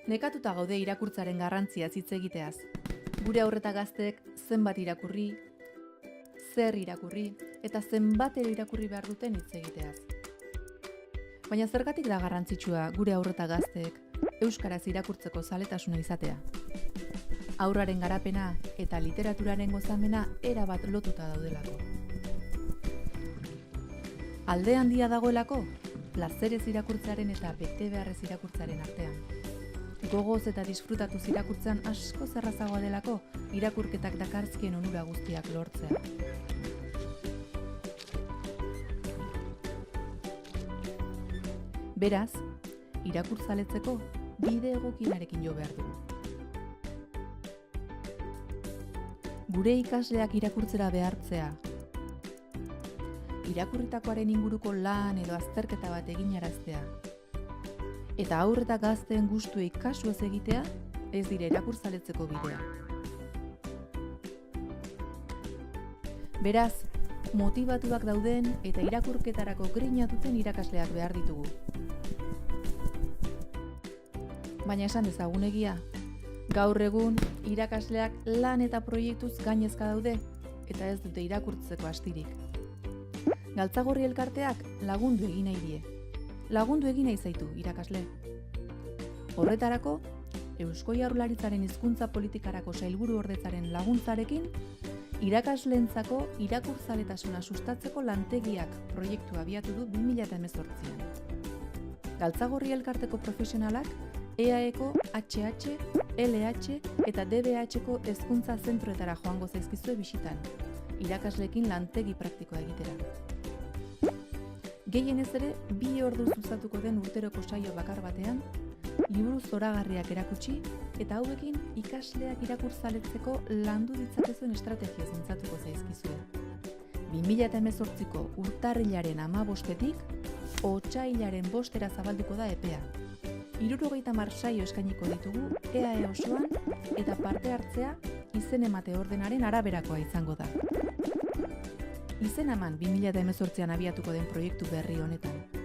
Nekatuta gaude irakurtzaren garrantziaz hitz egiteaz. Gure aurreta gazteek zenbat irakurri, zer irakurri eta zenbatero irakurri behar duten hitz egiteaz. Baina zergatik da garrantzitsua gure aurreta gazteek euskaraz irakurtzeko zaletasuna izatea? Haurraren garapena eta literaturaren gozamena erabat lotuta daudelako. Alde handia dagoelako, plazerez irakurtzaren eta bete beharrez irakurtzaren artean. Gogoz eta disfrutatuz irakurtzen asko zerrazagoa delako irakurketak dakarzkien onura guztiak lortzea. Beraz, irakurtzaletzeko bide egokienarekin jo behar dugu. Gure ikasleak irakurtzera behartzea, irakurritakoaren inguruko lan edo azterketa bat eginaraztea, eta haur eta gazteen gustuei kasu ez egitea, ez dira irakurtzaletzeko bidea. Beraz, motibatuak dauden eta irakurketarako grinatuten irakasleak behar ditugu. Baina esan dezagun egia, gaur egun irakasleak lan eta proiektuz gainezka daude eta ez dute irakurtzeko astirik. Galtzagorri elkarteak lagundu egin nahi die. Lagundu egin nahi zaitu irakasle. Horretarako, Eusko Jaurlaritzaren hizkuntza politikarako sailburuordetzaren laguntzarekin, irakasleentzako irakurtzaletasuna sustatzeko lantegiak proiektua abiatu du 2018an. Galtzagorri elkarteko profesionalak EAEko HH, LH eta DBH-ko hezkuntza zentroetara joango zaizkizue bisitan, irakasleekin lantegi praktikoa egitera. Gehienez ere, 2 ordu zuzatuko den urteroko saio bakar batean, liburu zoragarriak erakutsi eta hauekin ikasleak irakurtzaletzeko landu ditzakezuen estrategiaz mintzatuko zaizkizue. 2018ko urtarrilaren 15etik otsailaren 5era zabalduko da epea. 70 saio eskainiko ditugu EAE osoan eta parte hartzea izen emate ordenaren araberakoa izango da. Izen eman 2018an abiatuko den proiektu berri honetan.